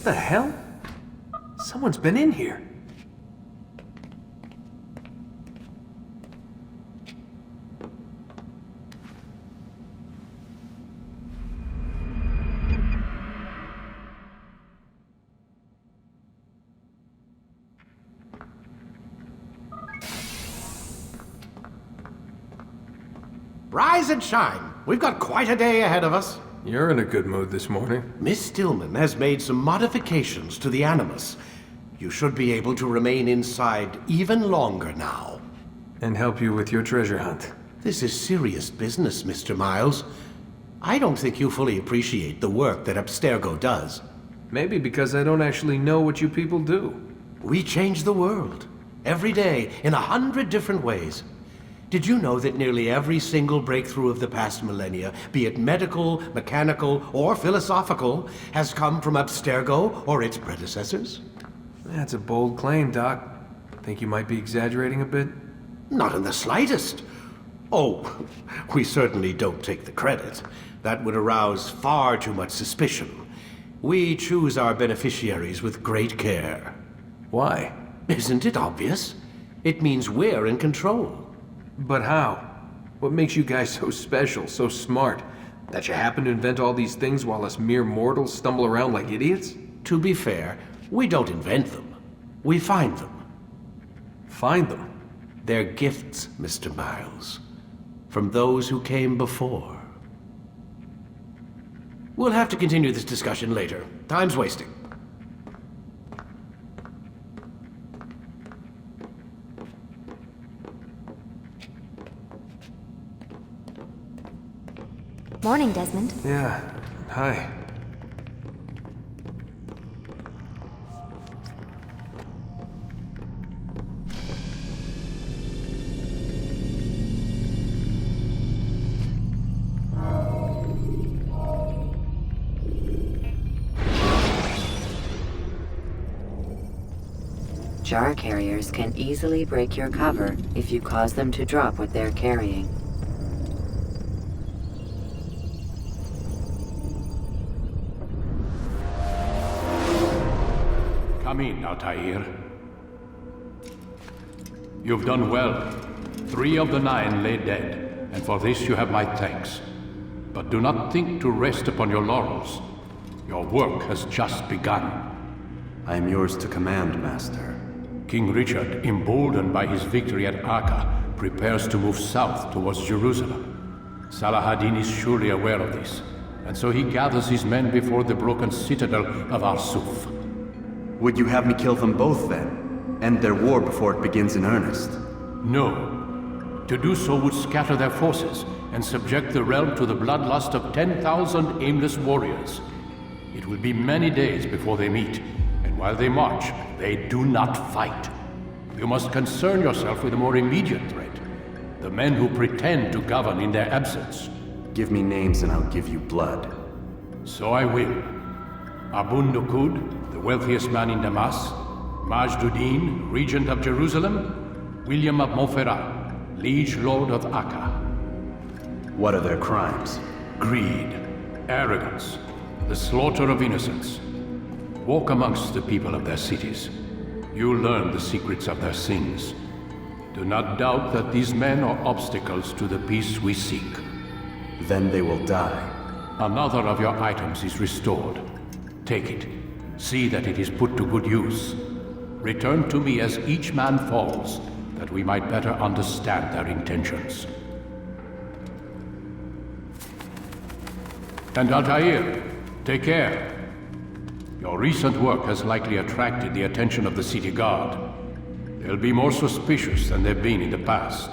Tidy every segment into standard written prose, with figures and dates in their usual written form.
The hell? Someone's been in here. Rise and shine. We've got quite a day ahead of us. You're in a good mood this morning. Miss Stillman has made some modifications to the Animus. You should be able to remain inside even longer now. And help you with your treasure hunt. This is serious business, Mr. Miles. I don't think you fully appreciate the work that Abstergo does. Maybe because I don't actually know what you people do. We change the world. Every day, in 100 different ways. Did you know that nearly every single breakthrough of the past millennia, be it medical, mechanical, or philosophical, has come from Abstergo or its predecessors? That's a bold claim, Doc. Think you might be exaggerating a bit? Not in the slightest. Oh, we certainly don't take the credit. That would arouse far too much suspicion. We choose our beneficiaries with great care. Why? Isn't it obvious? It means we're in control. But how? What makes you guys so special, so smart? That you happen to invent all these things while us mere mortals stumble around like idiots? To be fair, we don't invent them. We find them. Find them? They're gifts, Mr. Miles. From those who came before. We'll have to continue this discussion later. Time's wasting. Morning, Desmond. Yeah. Hi. Jar carriers can easily break your cover if you cause them to drop what they're carrying. Come in, Altaïr. You've done well. 3 of the 9 lay dead, and for this you have my thanks. But do not think to rest upon your laurels. Your work has just begun. I am yours to command, Master. King Richard, emboldened by his victory at Acre, prepares to move south towards Jerusalem. Salah-ad-Din is surely aware of this, and so he gathers his men before the broken citadel of Arsuf. Would you have me kill them both then? End their war before it begins in earnest? No. To do so would scatter their forces and subject the realm to the bloodlust of 10,000 aimless warriors. It will be many days before they meet, and while they march, they do not fight. You must concern yourself with a more immediate threat. The men who pretend to govern in their absence. Give me names and I'll give you blood. So I will. Abun Nukud, the wealthiest man in Damas, Majduddin, regent of Jerusalem, William of Montferrat, liege lord of Acre. What are their crimes? Greed, arrogance, the slaughter of innocents. Walk amongst the people of their cities. You'll learn the secrets of their sins. Do not doubt that these men are obstacles to the peace we seek. Then they will die. Another of your items is restored. Take it. See that it is put to good use. Return to me as each man falls, that we might better understand their intentions. And Altaïr, take care. Your recent work has likely attracted the attention of the city guard. They'll be more suspicious than they've been in the past.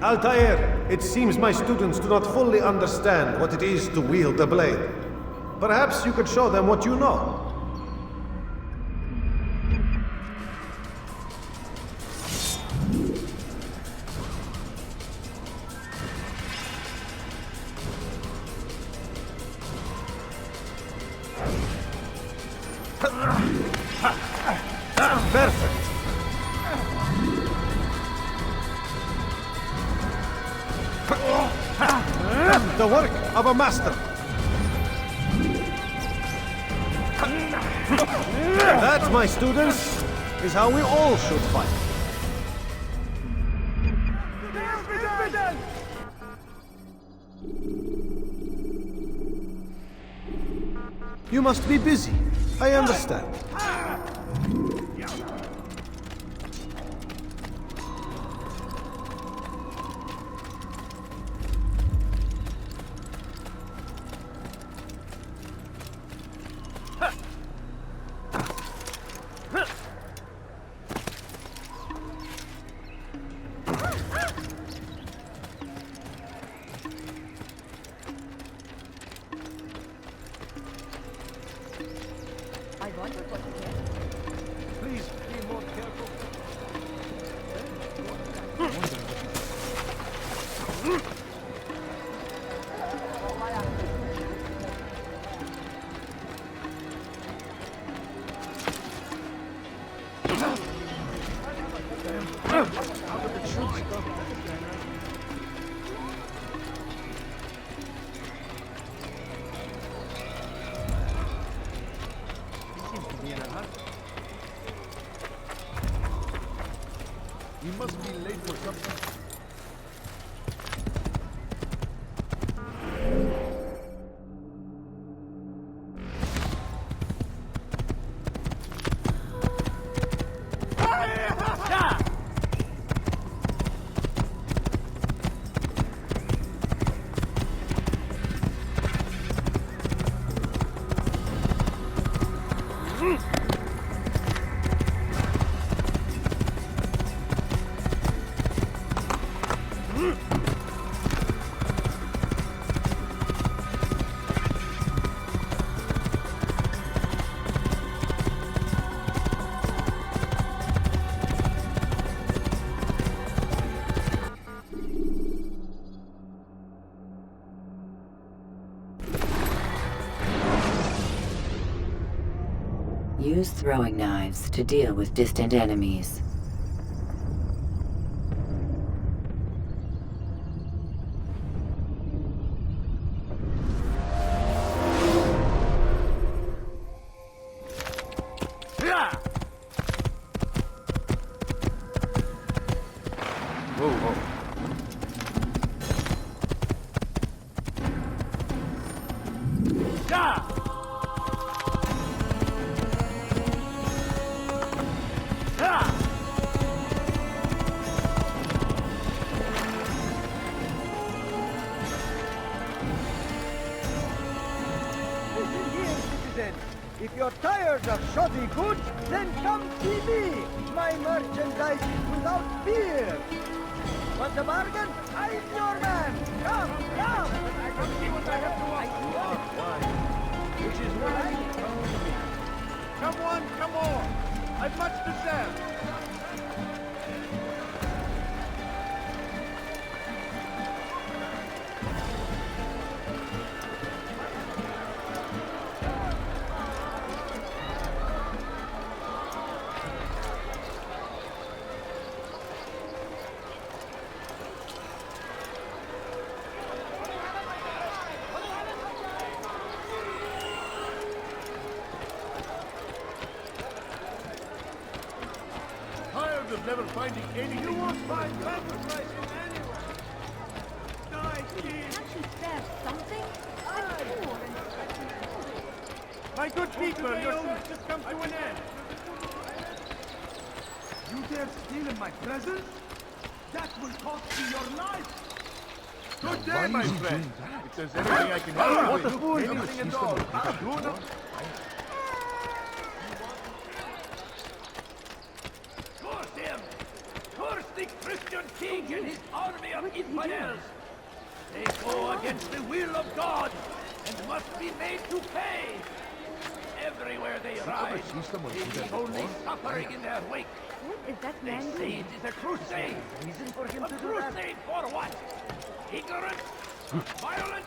Altaïr, it seems my students do not fully understand what it is to wield the blade. Perhaps you could show them what you know. Perfect. The work of a master. That, my students, is how we all should fight. You must be busy. I understand. Please be more careful. He must be late for something. Use throwing knives to deal with distant enemies. Whoa, whoa. If you're tired of shoddy goods, then come see me. My merchandise without fear. Want a bargain? I'm your man. Come, come. I can see what I have to offer. Why? Which is right. Come on, come on. I've much to sell. Of never finding anything. You won't find sacrifices anywhere. Die, king. Actually, there's something. I'm poor and My good people, your search has come to an end. You dare steal in my presence? That will cost you your life. Good day, my friend. If there's anything I can help you with, anything at all, Curse him! Curse the Christian king and his army of infidels! They go against the will of God! and must be made to pay. Everywhere they ride, they leave only suffering in their wake. What is that They man say doing? it is a crusade. Reason for him A to do that? crusade for what? Ignorance? Violence?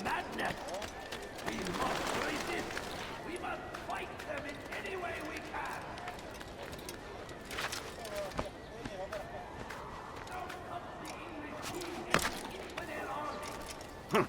Madness? We must resist. We must fight them in any way we can. Now comes the English king and his infidel army.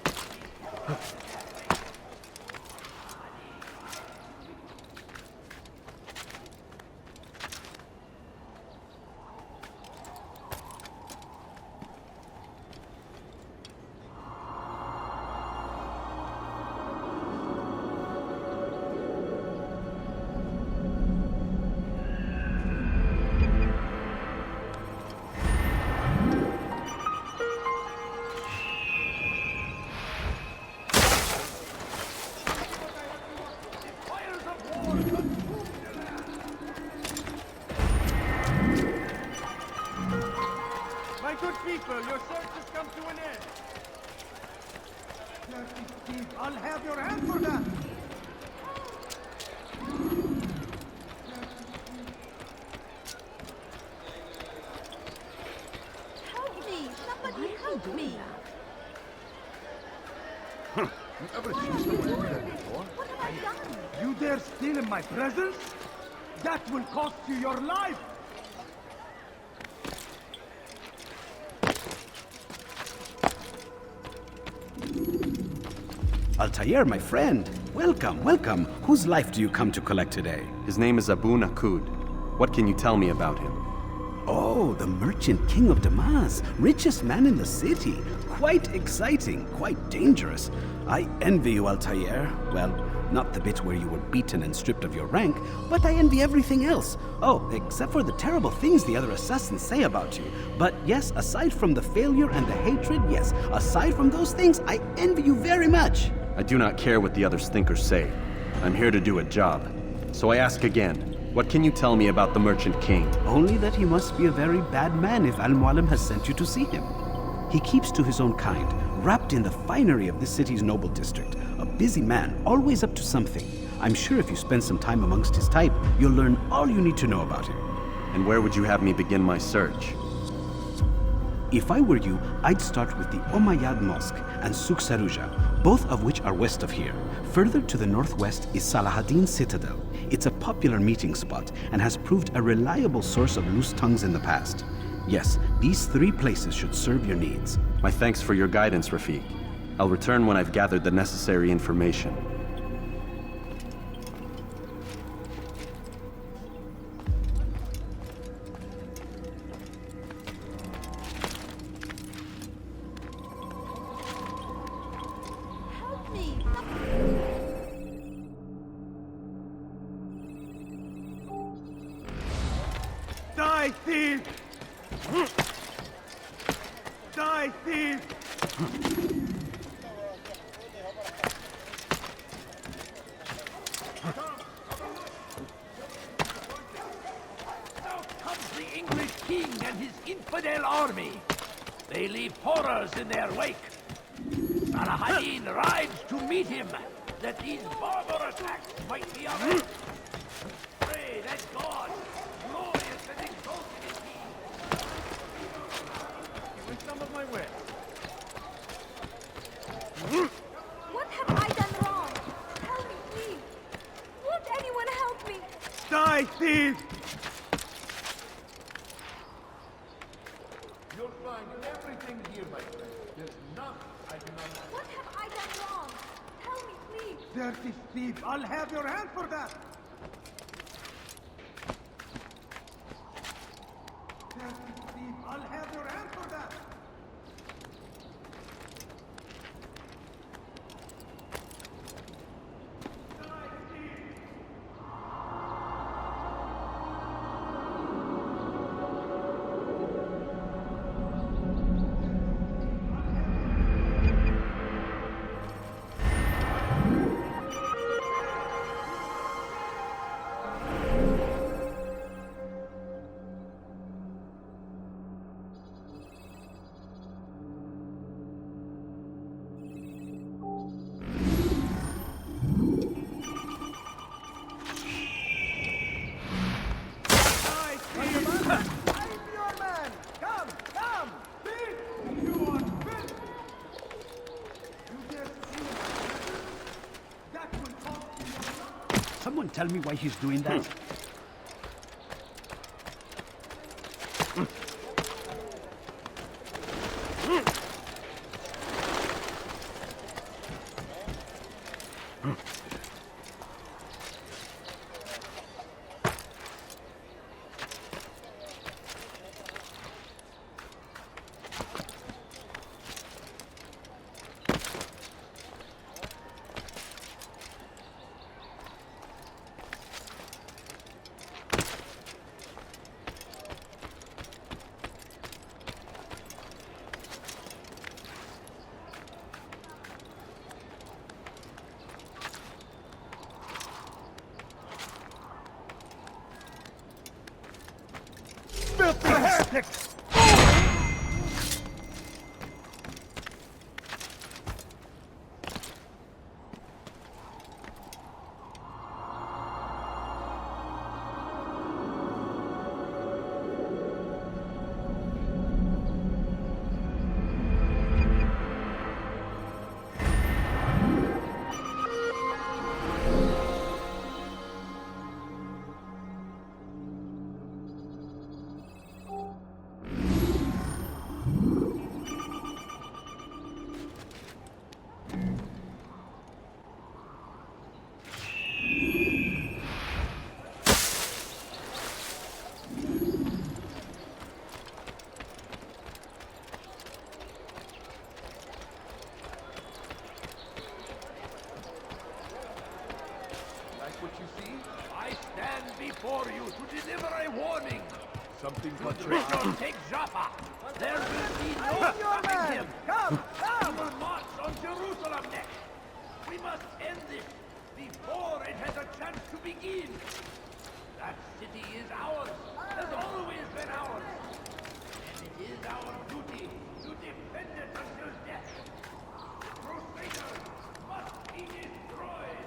My good people, your search has come to an end. Dirty thief, I'll have your hand for that. Help me! Somebody help me! What have I done? You dare steal in my presence? That will cost you your life! Altaïr, my friend. Welcome, welcome. Whose life do you come to collect today? His name is Abu Nakud. What can you tell me about him? Oh, the merchant king of Damas, richest man in the city. Quite exciting, quite dangerous. I envy you, Altaïr. Well, not the bit where you were beaten and stripped of your rank, but I envy everything else. Oh, except for the terrible things the other assassins say about you. But yes, aside from the failure and the hatred, yes, aside from those things, I envy you very much. I do not care what the others think or say. I'm here to do a job. So I ask again, what can you tell me about the Merchant King? Only that he must be a very bad man if Al-Mualim has sent you to see him. He keeps to his own kind, wrapped in the finery of this city's noble district. A busy man, always up to something. I'm sure if you spend some time amongst his type, you'll learn all you need to know about him. And where would you have me begin my search? If I were you, I'd start with the Umayyad Mosque and Souk Saruja, both of which are west of here. Further to the northwest is Salahaddin Citadel. It's a popular meeting spot and has proved a reliable source of loose tongues in the past. Yes, these 3 places should serve your needs. My thanks for your guidance, Rafiq. I'll return when I've gathered the necessary information. Help me! Die, thief! Die, thief! Now comes the English king and his infidel army. They leave horrors in their wake. Salahaddin rides to meet him, that these barbar attacks might be avenged. Pray that God, glorious and exalted is he. You want some of my wit? What have I done wrong? Help me, please! Won't anyone help me? Die, thief! You'll find everything here, my friend. There's nothing I do not know. What have I done wrong? Tell me, please! Dirty thief, I'll have your hand for that! Dirty thief, I'll have your hand for that! tell me why he's doing that? Filthy heretic! Before you to deliver a warning. Something Richard take Jaffa. There will be no stopping him. Come! He will march on Jerusalem next. We must end this before it has a chance to begin. That city is ours, has always been ours. And it is our duty to defend it until death. Crusaders must be destroyed.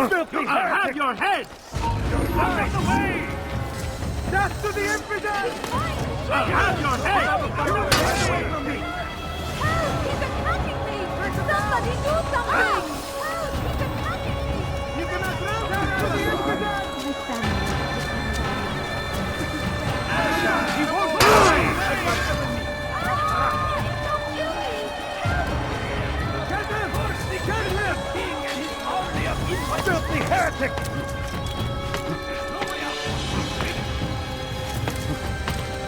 Filthy heretic! I'll have your head! Out of the way! Death to the infidel! I'll have your head! Get away from me! Help! He's attacking me! Somebody do something! Help! He's attacking me! You cannot drown death to the infidel! He won't die! Get him! Get him! King and his army of infidels! Filthy heretic! There's no way out!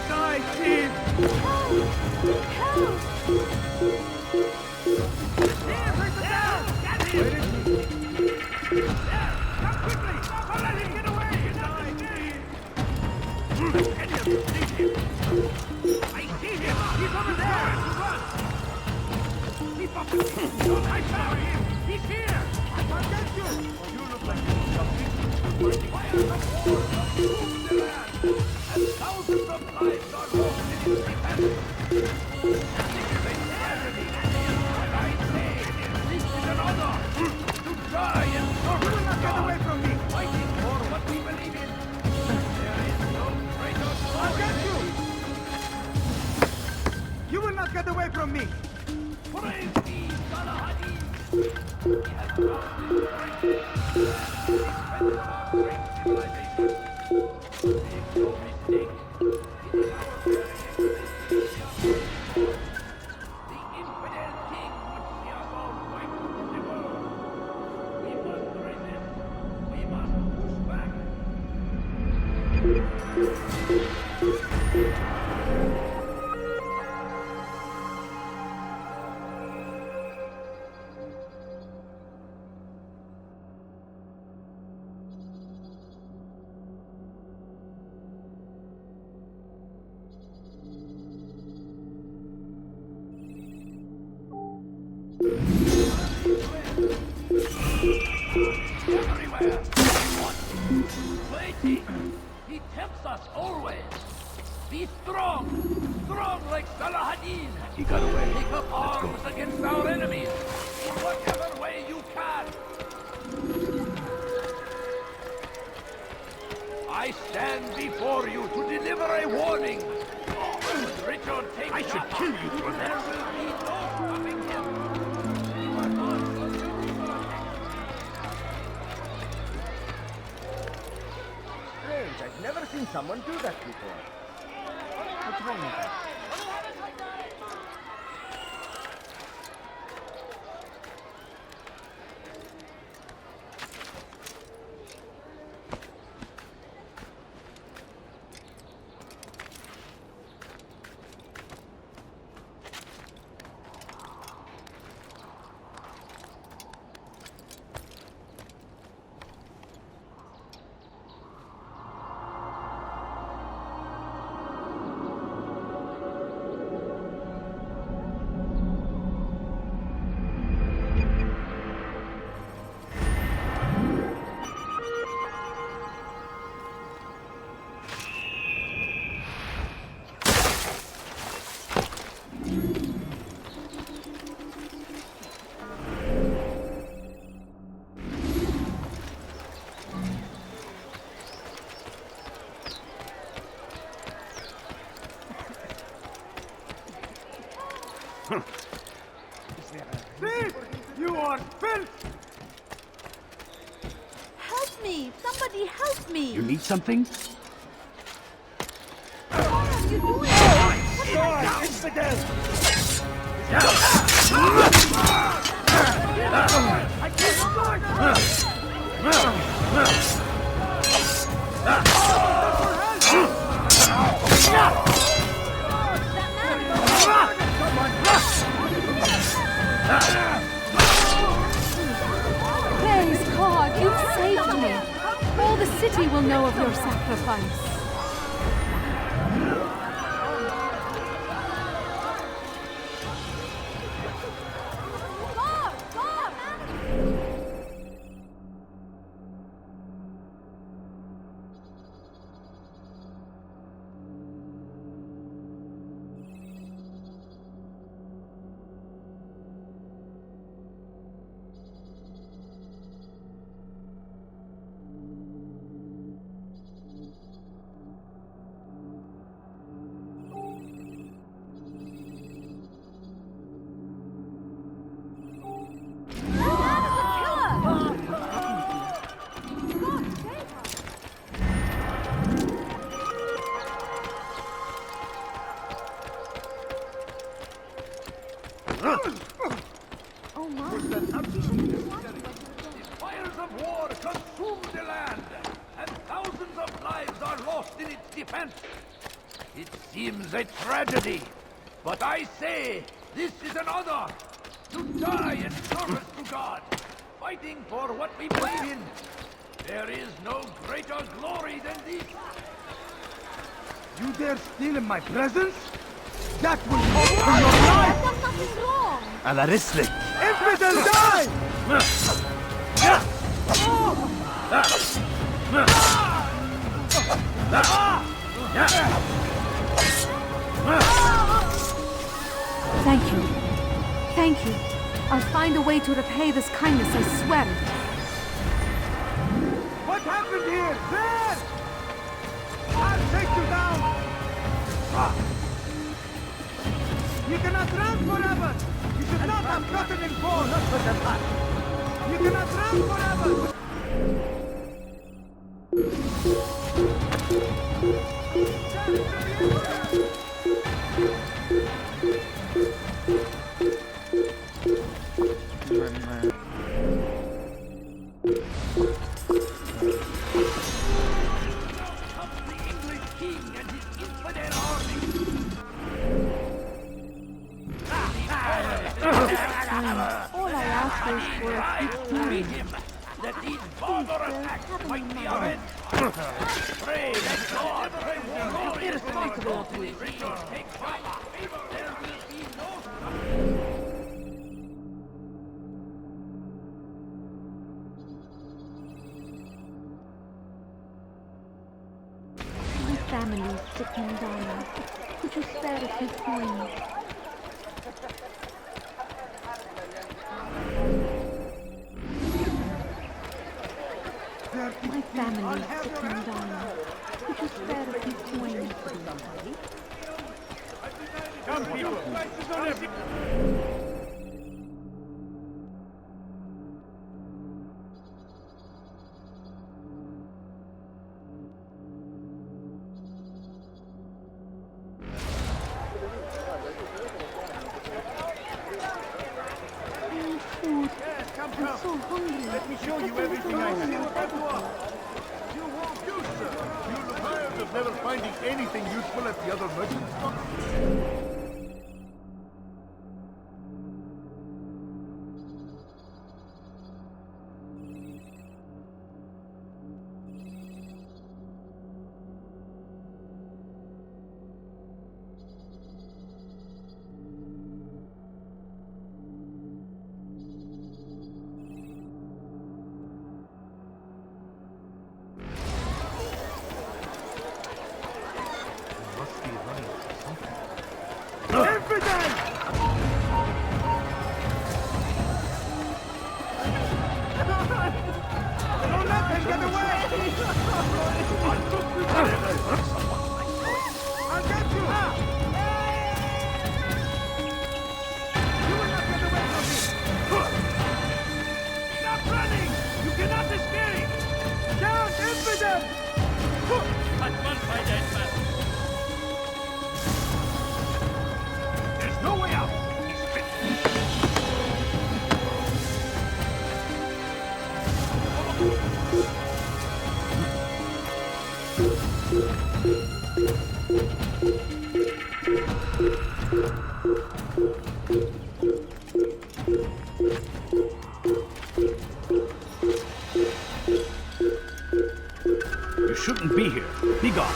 Die, thief! I found him! He's here! I'll get you! You look like you're something. Fires of war consume the land, and thousands of lives are lost in its defense. This is a tragedy, and I say this is an honor to die in service to God. Get away from me! Fighting for what we believe in. There is no greater glory. I'll get you! You will not get away from me! Praise be Salahadin! He has found his strength. He defended our great civilization. Make no mistake, it is our very existence. The infidel king would see us all wiped from the world. We must resist. We must push back. Everywhere! What? Waiting! He tempts us always! Be strong! Strong like Salahadin! He got away. Take up arms against our enemies in whatever way you can! I stand before you to deliver a warning! Should Richard take I should kill you for that! There will be no stopping him! We were not Strange, I've never seen someone do that before. What's wrong with that? Thief! You are filth! Help me! Somebody help me! You need something? What are you doing? Die, infidel! I Praise God, you've saved me. All the city will know of your sacrifice. It seems a tragedy, but I say this is an honor to die in service to God, fighting for what we believe in. There is no greater glory than this. You dare steal in my presence? That will cost you your life! I've done nothing wrong! على رسلك. Infidel, die! Thank you. Thank you. I'll find a way to repay this kindness, I swear it. What happened here? There! I'll take you down! You cannot run forever! You should not have gotten involved! Not with the pack! You cannot run forever! All I ask is for a quick time. That these barbar attacks might be avenged. Pray that God It's irresponsible of you. take flight. There will be no My family is sick and dying. Could you spare a few coins? My family is sick and dying. Could you spare a few coins? Come, people. Food. I'm so hungry. Let me show you everything I have. You won't do, sir. You're tired of never finding anything useful at the other merchants. You shouldn't be here. Be gone.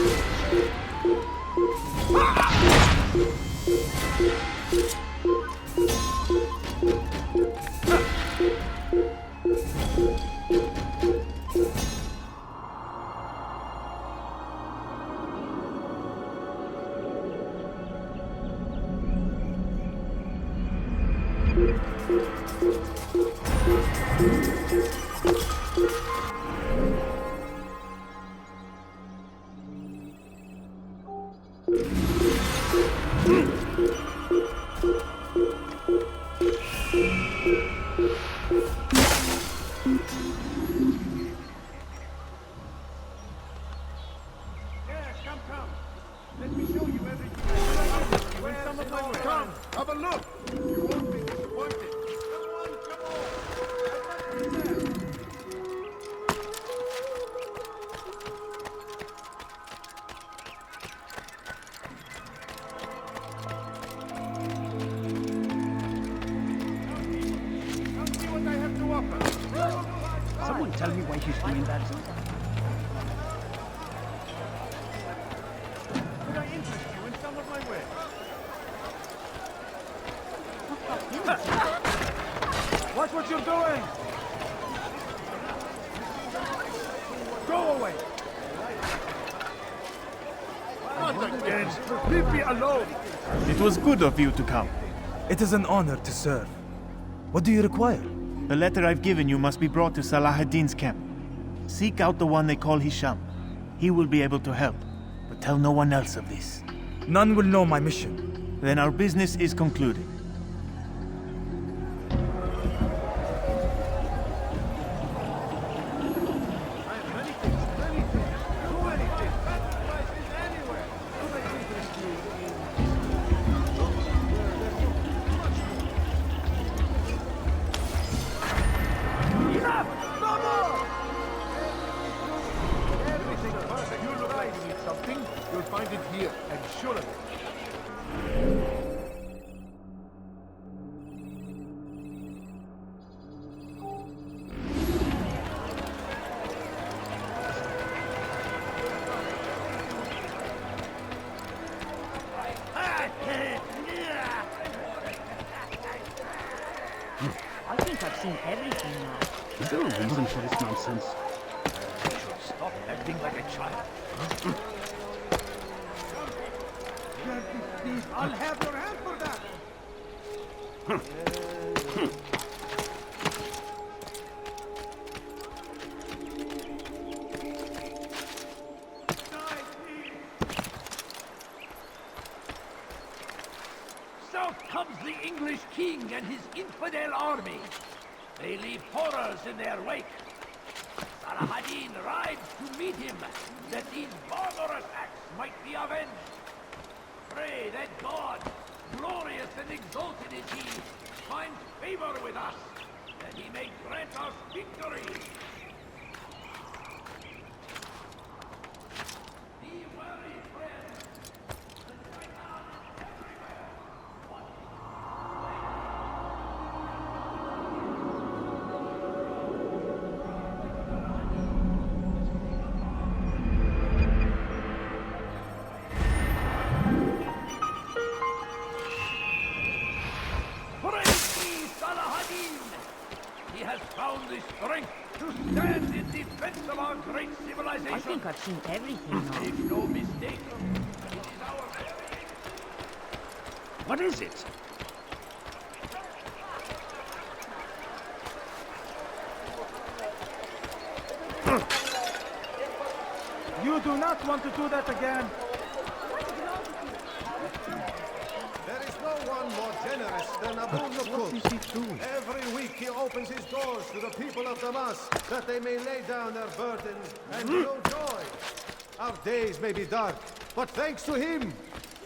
Someone tell me why he's doing that. Could I interest you in some of my wares? what you're doing! Go away! Not again! Leave me alone! It was good of you to come. It is an honor to serve. What do you require? The letter I've given you must be brought to Salah ad-Din's camp. Seek out the one they call Hisham. He will be able to help, but tell no one else of this. None will know my mission. Then our business is concluded. I think I've seen everything now. Is there a reason for this nonsense? Stop acting like a child. I'll have your hand for that! South comes the English king and his infidel army. They leave horrors in their wake. Salah ad-Din rides to meet him, that these barbarous acts might be avenged. Pray that God, glorious and exalted is he, finds favor with us, that he may grant us victory. Be wary, friends. He has found the strength to stand in defense of our great civilization. I think I've seen everything now. Make no mistake. It is our very... What is it? You do not want to do that again! There is no one more generous than Abu Nukud. Every week he opens his doors to the people of Damas, that they may lay down their burdens and know joy. Our days may be dark, but thanks to him,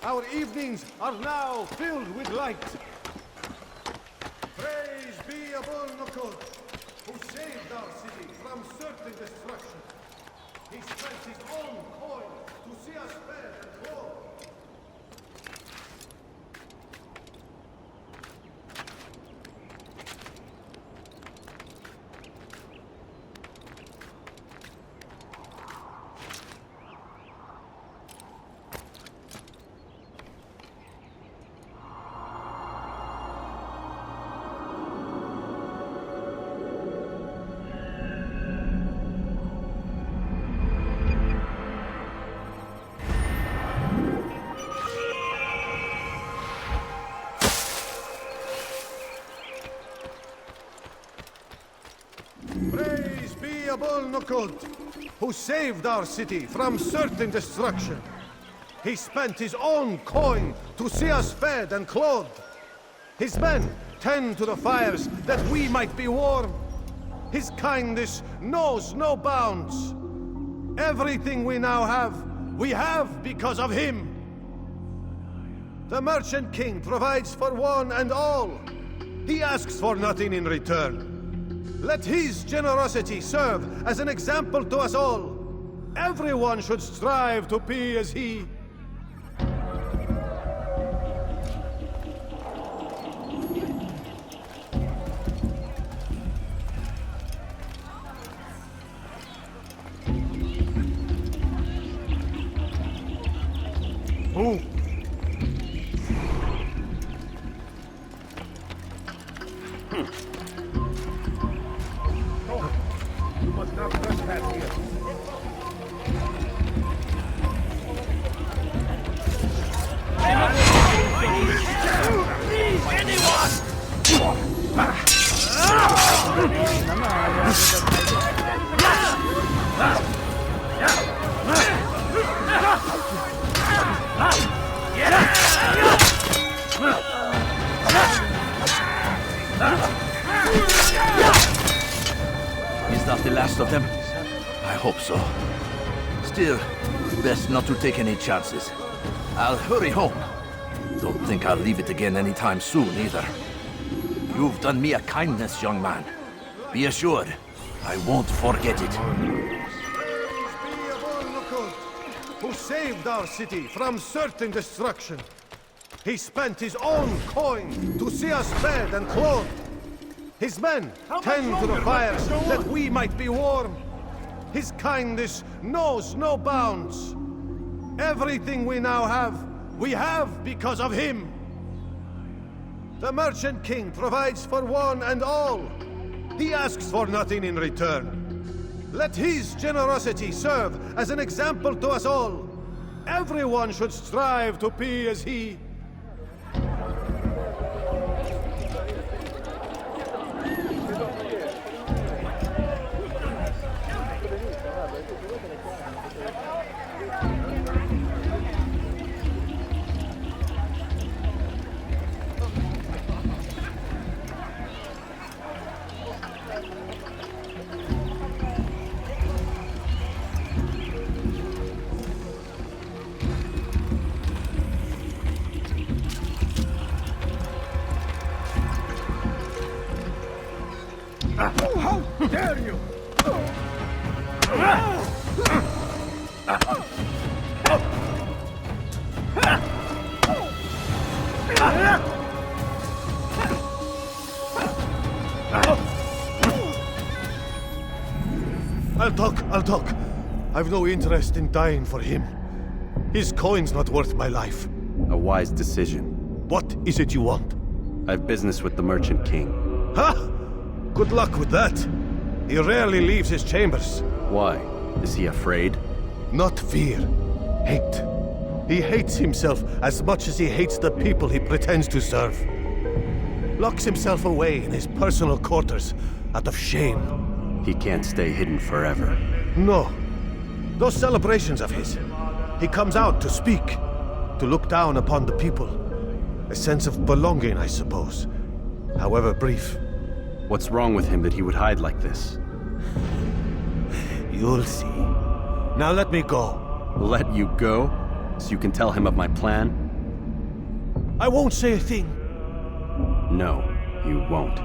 our evenings are now filled with light. Praise be Abu Nukud, who saved our city from certain destruction. He spent his own coin to see us fed and clothed. Praise be Abu Nukud, who saved our city from certain destruction. He spent his own coin to see us fed and clothed. His men tend to the fires that we might be warm. His kindness knows no bounds. Everything we now have, we have because of him. The Merchant King provides for one and all. He asks for nothing in return. Let his generosity serve as an example to us all. Everyone should strive to be as he. Who? have here? Please, anyone! Is that the last of them? I hope so. Still, best not to take any chances. I'll hurry home. Don't think I'll leave it again anytime soon, either. You've done me a kindness, young man. Be assured, I won't forget it. Who saved our city from certain destruction. He spent his own coin to see us fed and clothed. His men tend to the fires that we might be warm. His kindness knows no bounds. Everything we now have, we have because of him. The Merchant King provides for one and all. He asks for nothing in return. Let his generosity serve as an example to us all. Everyone should strive to be as he. How dare you! I'll talk. I've no interest in dying for him. His coin's not worth my life. A wise decision. What is it you want? I have business with the Merchant King. Huh? Good luck with that. He rarely leaves his chambers. Why? Is he afraid? Not fear. Hate. He hates himself as much as he hates the people he pretends to serve. Locks himself away in his personal quarters out of shame. He can't stay hidden forever. No. Those celebrations of his. He comes out to speak, to look down upon the people. A sense of belonging, I suppose. However brief. What's wrong with him that he would hide like this? You'll see. Now let me go. Let you go? So you can tell him of my plan? I won't say a thing. No, you won't.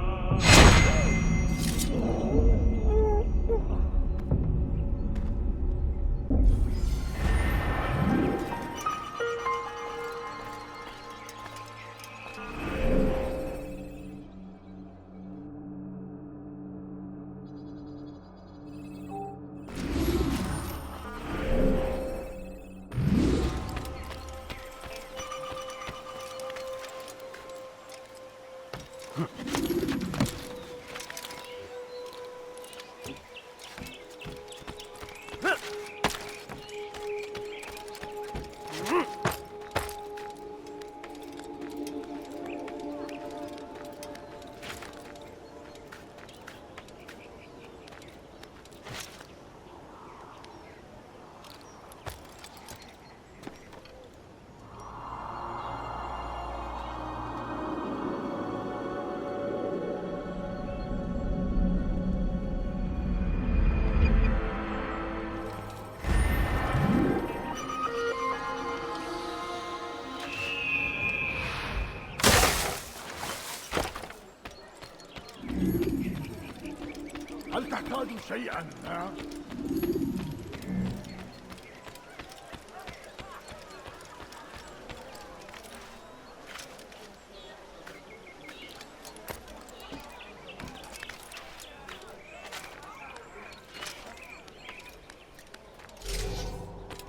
هل تحتاج شيئا؟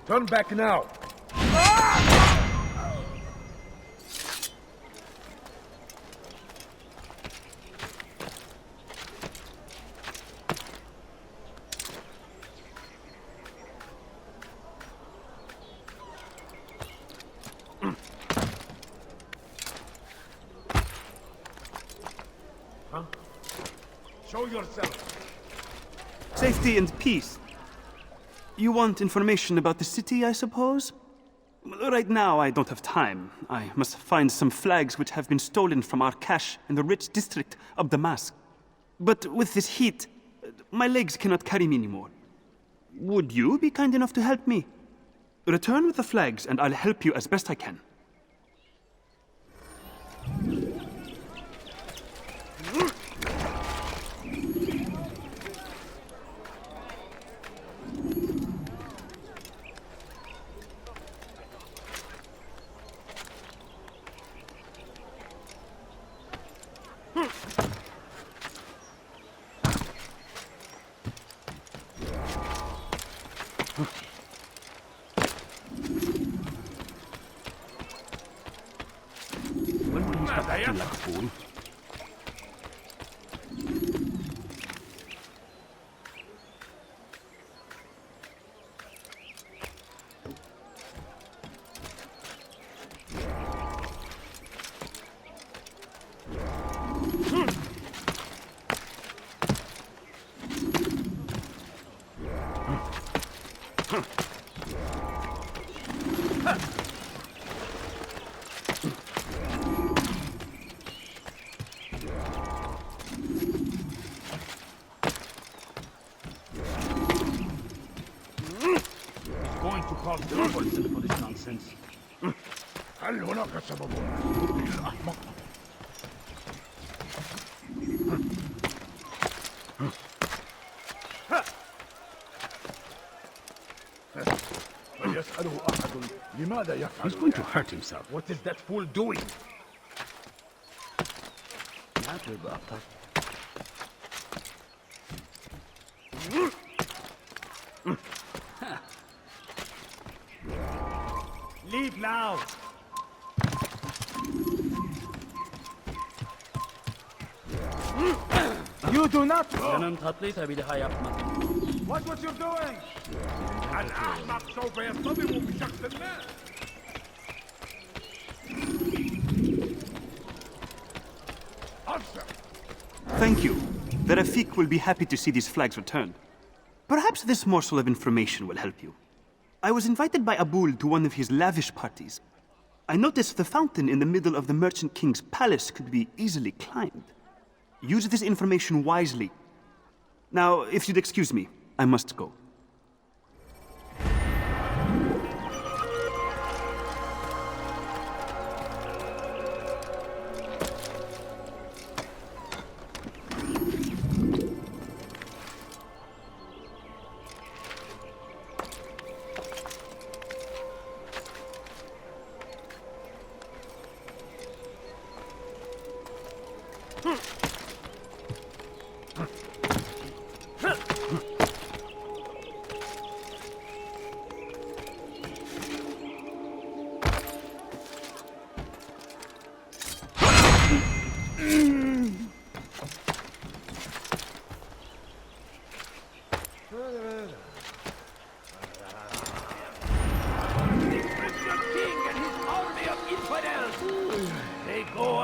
Turn back now. Show yourself. Safety and peace. You want information about the city, I suppose? Right now, I don't have time. I must find some flags which have been stolen from our cache in the rich district of Damascus. But with this heat, my legs cannot carry me anymore. Would you be kind enough to help me? Return with the flags, and I'll help you as best I can. When will you stop acting like a fool? Going to cause trouble for this nonsense. He's going to hurt himself. What is that fool doing? Leave now! You do not go! Watch what you're doing! Thank you. The Rafik will be happy to see these flags returned. Perhaps this morsel of information will help you. I was invited by Abul to one of his lavish parties. I noticed the fountain in the middle of the Merchant King's palace could be easily climbed. Use this information wisely. Now, if you'd excuse me, I must go.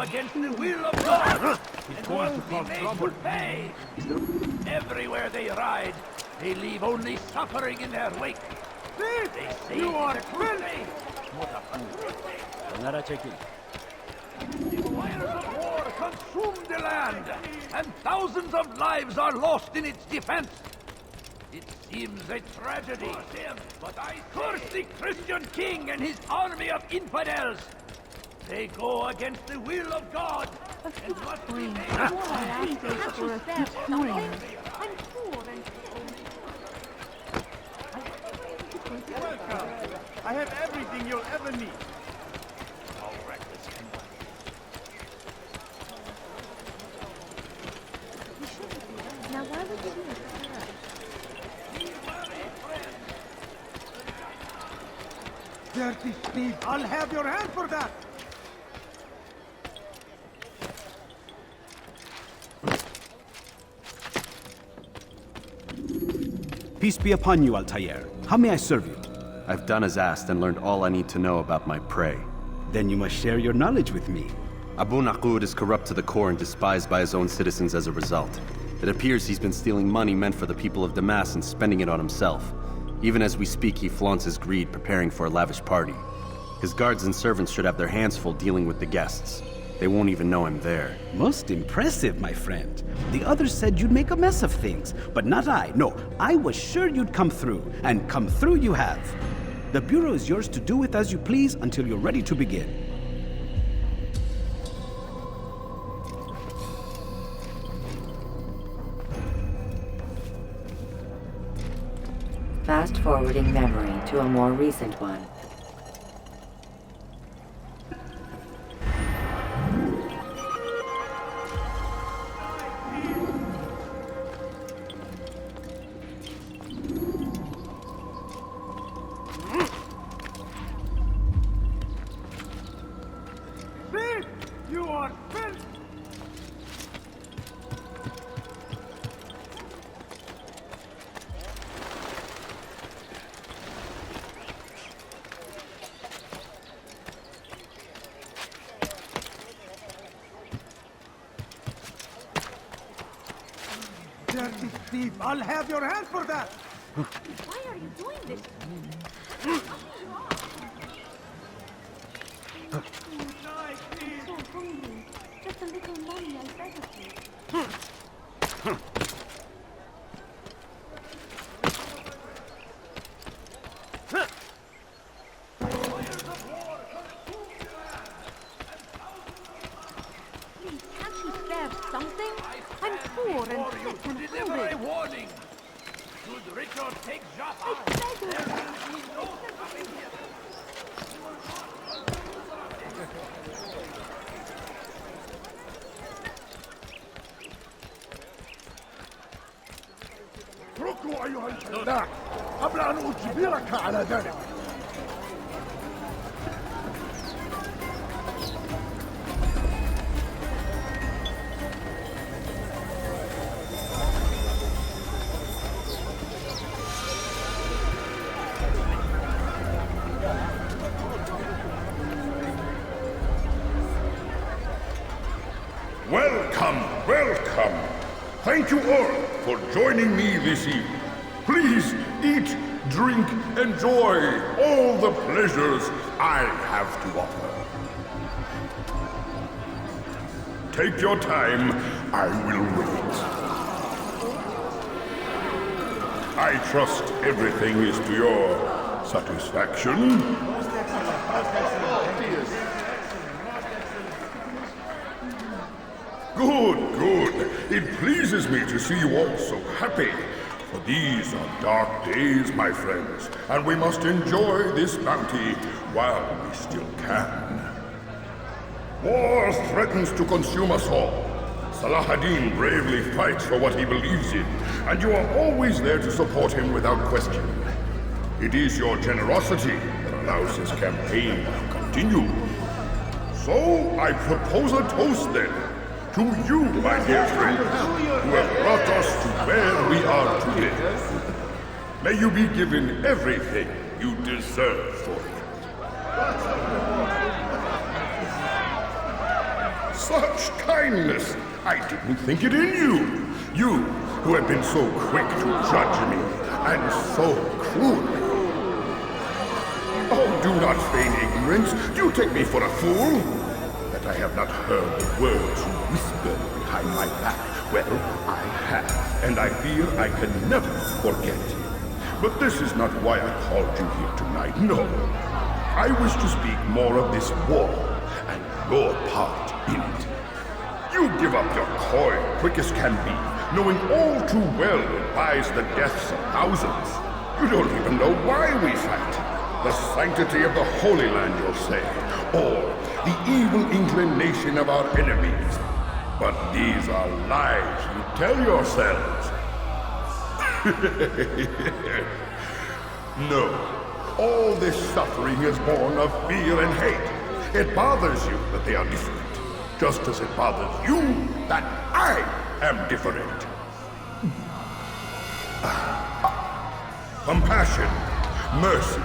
Against the will of God, and will be made to pay. Everywhere they ride, they leave only suffering in their wake. They say you are a crusade. What a crusade! The fires of war consume the land, and thousands of lives are lost in its defense. It seems a tragedy, but I curse the Christian king and his army of infidels. They go against the will of God and must be made. I'm poor and Welcome. I have everything you'll ever need. Now why would you do that? Dirty thief! I'll have your hand for that! Peace be upon you, Altaïr. How may I serve you? I've done as asked and learned all I need to know about my prey. Then you must share your knowledge with me. Abu Naqud is corrupt to the core and despised by his own citizens as a result. It appears he's been stealing money meant for the people of Damas and spending it on himself. Even as we speak, he flaunts his greed, preparing for a lavish party. His guards and servants should have their hands full dealing with the guests. They won't even know I'm there. Most impressive, my friend. The others said you'd make a mess of things, but not I. No, I was sure you'd come through, and come through you have. The Bureau is yours to do with as you please until you're ready to begin. Fast-forwarding memory to a more recent one. You are filth! Dirty thief! I'll have your hand for that! Why are you doing this? I'm so hungry. Just a little money, I beg of you. Please, can't you spare something? I'm poor and sick and Deliver hungry. a warning! Should Richard take Jaffa, I beg there of will be no coming here. اتركوا أيها الفلاح قبل أن أجبرك على ذلك. Welcome, welcome. Thank you all for joining me this evening. Please eat, drink, enjoy all the pleasures I have to offer. Take your time, I will wait. I trust everything is to your satisfaction. Good, good. It pleases me to see you all so happy. For these are dark days, my friends, and we must enjoy this bounty while we still can. War threatens to consume us all. Salah ad-Din bravely fights for what he believes in, and you are always there to support him without question. It is your generosity that allows his campaign to continue. So I propose a toast then. To you, my dear friends, who have brought us to where we are today. May you be given everything you deserve for it. Such kindness! I didn't think it in you. You, who have been so quick to judge me, and so cruelly. Oh, do not feign ignorance. Do you take me for a fool? That I have not heard the words you whispered behind my back. Well, I have, and I fear I can never forget. But this is not why I called you here tonight, no. I wish to speak more of this war, and your part in it. You give up your coin quick as can be, knowing all too well it buys the deaths of thousands. You don't even know why we fight. The sanctity of the Holy Land, you'll say, or the evil inclination of our enemies. But these are lies you tell yourselves. No, all this suffering is born of fear and hate. It bothers you that they are different, just as it bothers you that I am different. Compassion, mercy,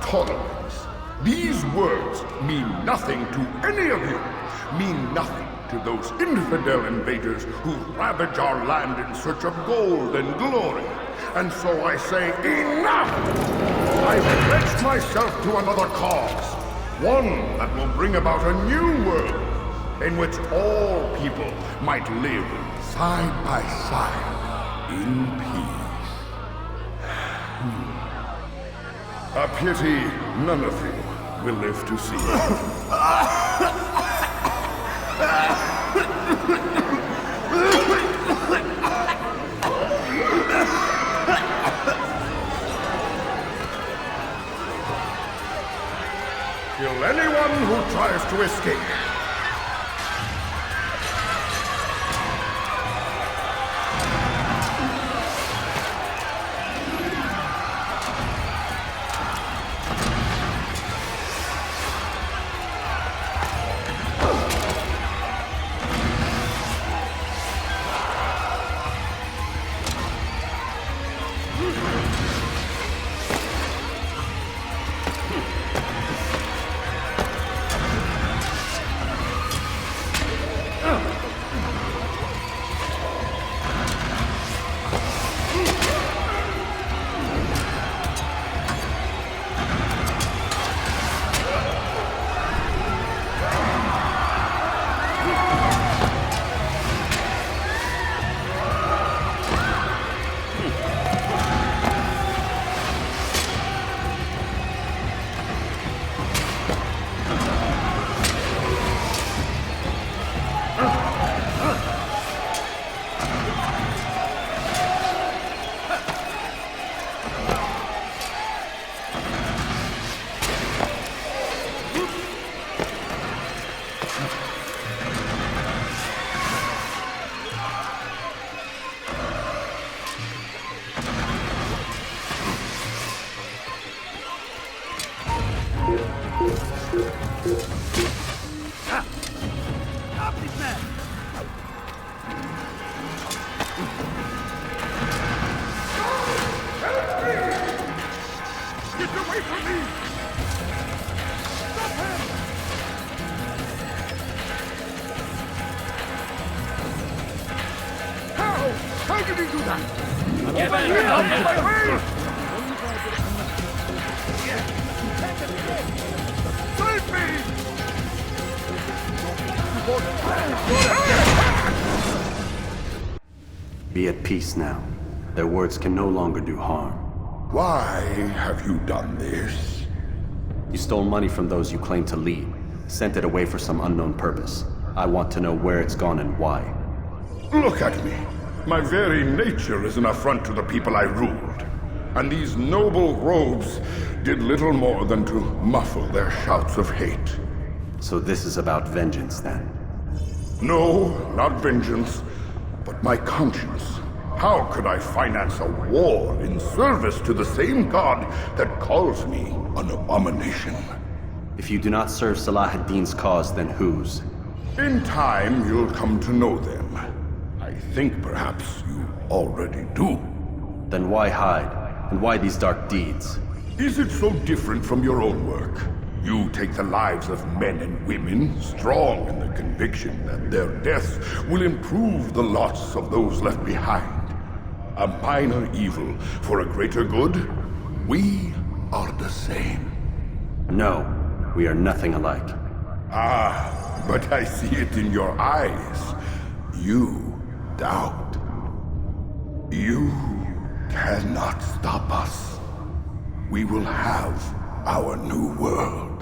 tolerance. These words mean nothing to any of you, mean nothing to those infidel invaders who ravage our land in search of gold and glory. And so I say, enough! I've pledged myself to another cause. One that will bring about a new world in which all people might live side by side in peace. A pity none of you will live to see it. Kill anyone who tries to escape. How did he do that? Get back here! Save me! Be at peace now. Their words can no longer do harm. Why have you done this? You stole money from those you claim to lead, sent it away for some unknown purpose. I want to know where it's gone and why. Look at me. My very nature is an affront to the people I ruled. And these noble robes did little more than to muffle their shouts of hate. So this is about vengeance, then? No, not vengeance, but my conscience. How could I finance a war in service to the same god that calls me an abomination? If you do not serve Salah ad-Din's cause, then whose? In time, you'll come to know them. I think perhaps you already do. Then why hide? And why these dark deeds? Is it so different from your own work? You take the lives of men and women, strong in the conviction that their deaths will improve the lots of those left behind. A minor evil for a greater good? We are the same. No, we are nothing alike. Ah, but I see it in your eyes. You doubt. You cannot stop us. We will have our new world.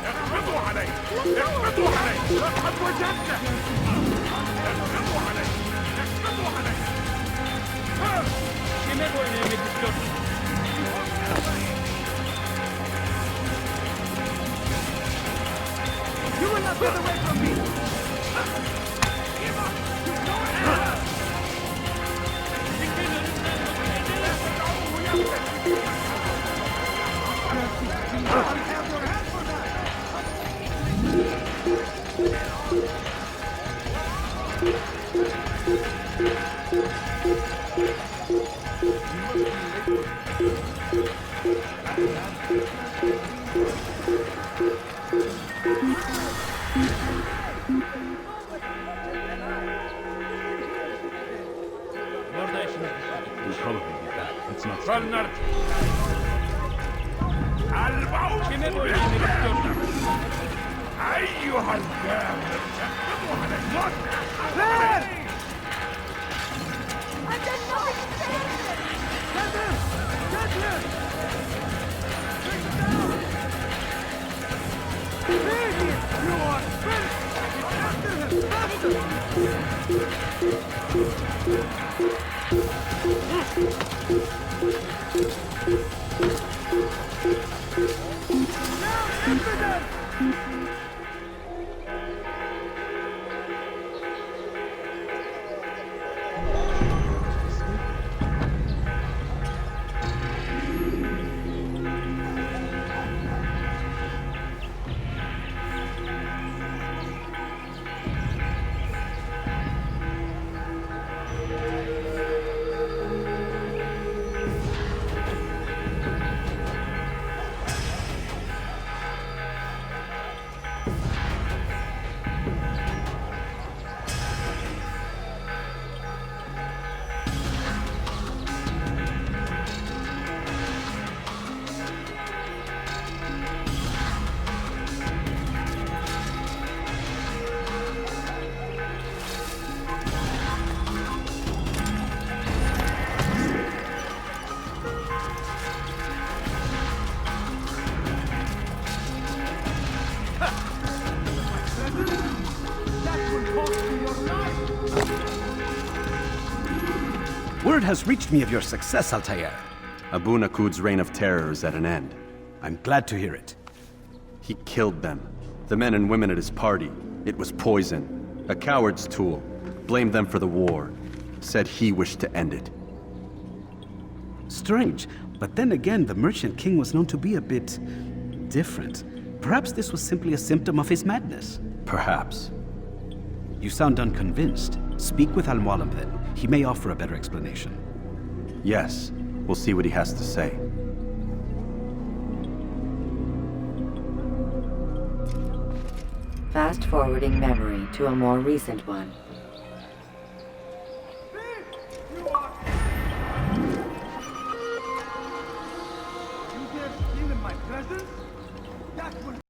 اقبضوا عليه! اقبضوا عليه! لقد وجدته! اقبضوا عليه! اقبضوا عليه! You will not get away from me! He'll probably be back. Let's not start. أيها الجاهل اقبضوا عليه! Word has reached me of your success, Altaïr. Abu Naqud's reign of terror is at an end. I'm glad to hear it. He killed them. The men and women at his party. It was poison. A coward's tool. Blamed them for the war. Said he wished to end it. Strange, but then again, the Merchant King was known to be a bit different. Perhaps this was simply a symptom of his madness. Perhaps. You sound unconvinced. Speak with Al-Mualim then. He may offer a better explanation. Yes. We'll see what he has to say. Fast-forwarding memory to a more recent one.